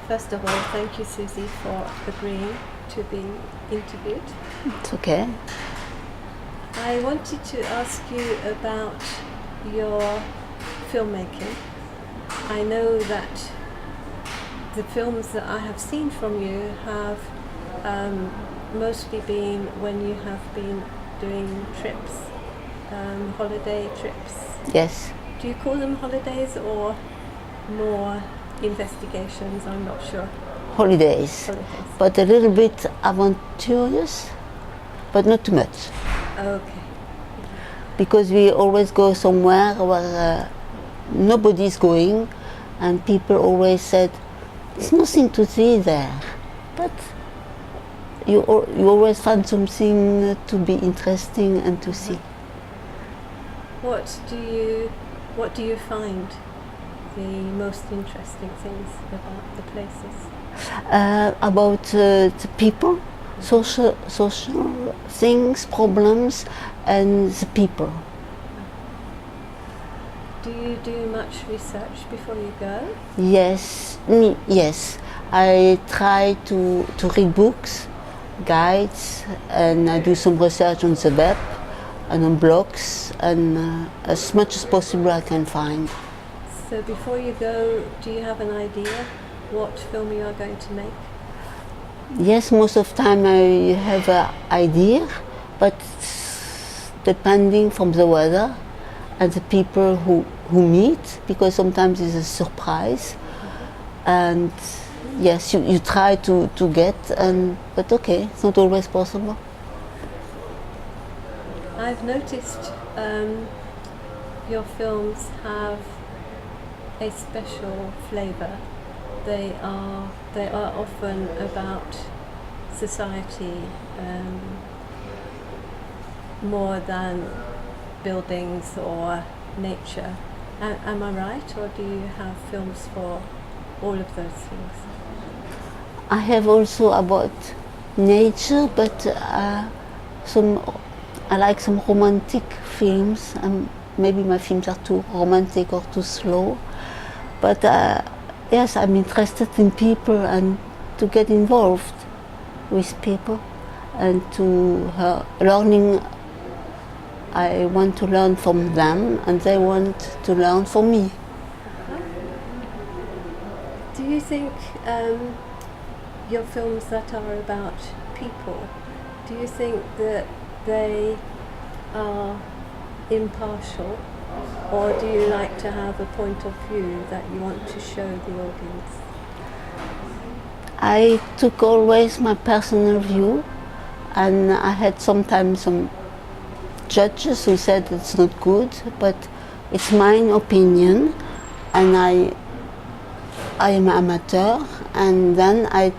First of all, thank you, Suzy, for agreeing to be interviewed. It's okay. I wanted to ask you about your filmmaking. I know that the films that I have seen from you have mostly been when you have been doing trips, holiday trips. Yes. Do you call them holidays or more investigations? I'm not sure. Holidays. But a little bit adventurous, but not too much. Okay. Because we always go somewhere where nobody's going, and people always said, there's nothing to see there. But you always find something to be interesting and to see. What do you find the most interesting things about the places? About the people, social things, problems, and the people. Do you do much research before you go? Yes, yes. I try to read books, guides, and I do some research on the web and on blogs, and as much as possible I can find. So before you go, do you have an idea what film you are going to make? Yes, most of the time I have an idea, but depending from the weather and the people who meet, because sometimes it's a surprise. And yes, you try to get, but okay, it's not always possible. I've noticed your films have a special flavour. They are often about society more than buildings or nature. Am I right, or do you have films for all of those things? I have also about nature, but I like some romantic films, and maybe my films are too romantic or too slow. But yes, I'm interested in people and to get involved with people and to learning. I want to learn from them and they want to learn from me. Do you think your films that are about people, do you think that they are impartial, or do you like to have a point of view that you want to show the audience? I took always my personal view, and I had sometimes some judges who said it's not good, but it's my opinion, and I am an amateur, and then I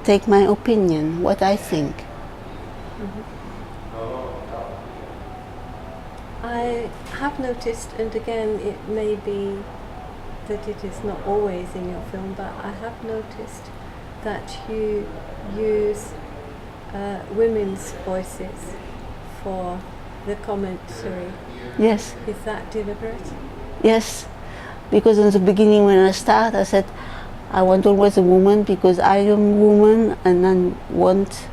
take my opinion, what I think. I have noticed, and again it may be that it is not always in your film, but I have noticed that you use women's voices for the commentary. Yes. Is that deliberate? Yes, because in the beginning when I start, I said I want always a woman because I am a woman and I want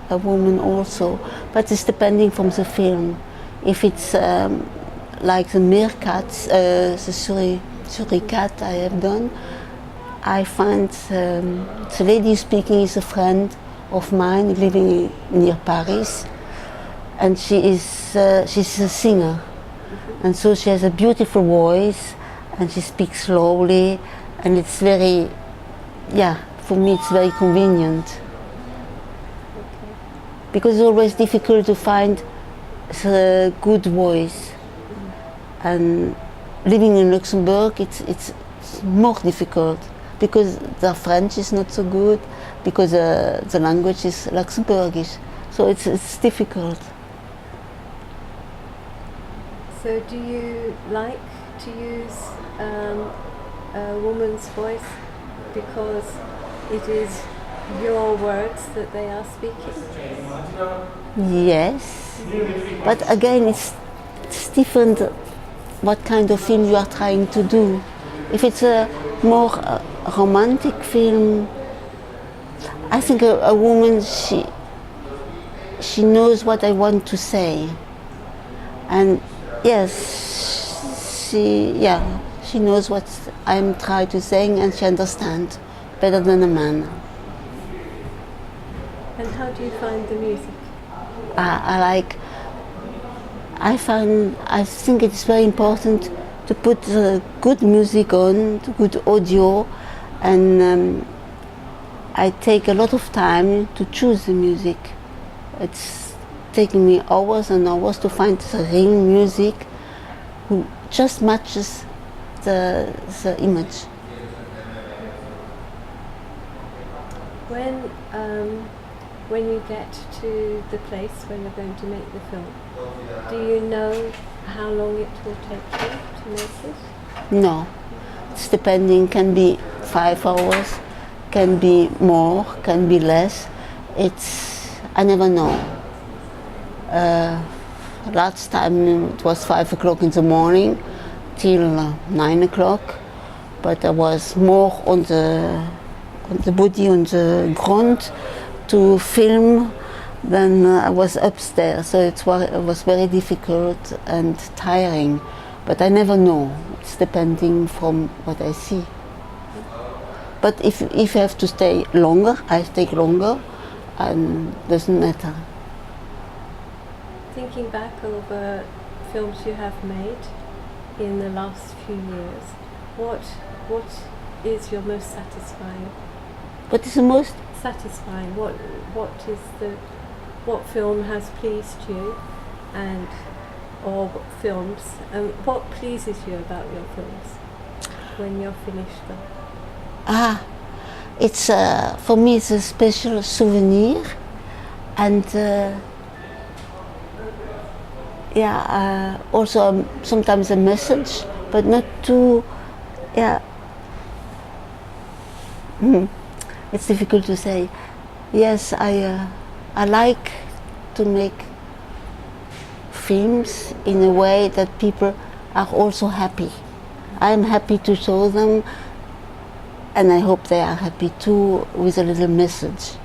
a woman also. But it's depending from the film. If it's like the meerkats, the suricate I have done, I find the lady speaking is a friend of mine living near Paris, and she's a singer, and so she has a beautiful voice, and she speaks slowly, and it's very, for me it's very convenient. Okay. Because it's always difficult to find a good voice, and living in Luxembourg it's more difficult because the French is not so good, because the language is Luxembourgish, so it's difficult. So do you like to use a woman's voice because it is your words that they are speaking? Yes, but again it's different what kind of film you are trying to do. If it's a more romantic film. I think a woman, she knows what I want to say, and yes, she knows what I'm trying to say, and she understands better than a man. And how do you find the music? I think it's very important to put good music on, good audio, and I take a lot of time to choose the music. It's taking me hours and hours to find the real music who just matches the image. When you get to the place where you're going to make the film, do you know how long it will take you to make it? No, it's depending. Can be 5 hours, can be more, can be less. I never know. Last time it was 5 o'clock in the morning till 9 o'clock, but I was more on the body, on the ground to film than I was upstairs. So it was very difficult and tiring. But I never know. It's depending from what I see. But if I have to stay longer, I stay longer, and doesn't matter. Thinking back over films you have made in the last few years, what is your most satisfying? What is the most satisfying? What film has pleased you, or films, and what pleases you about your films when you're finished them? It's for me it's a special souvenir, and also sometimes a message, but not too. It's difficult to say. Yes, I like to make films in a way that people are also happy. I'm happy to show them, and I hope they are happy too, with a little message.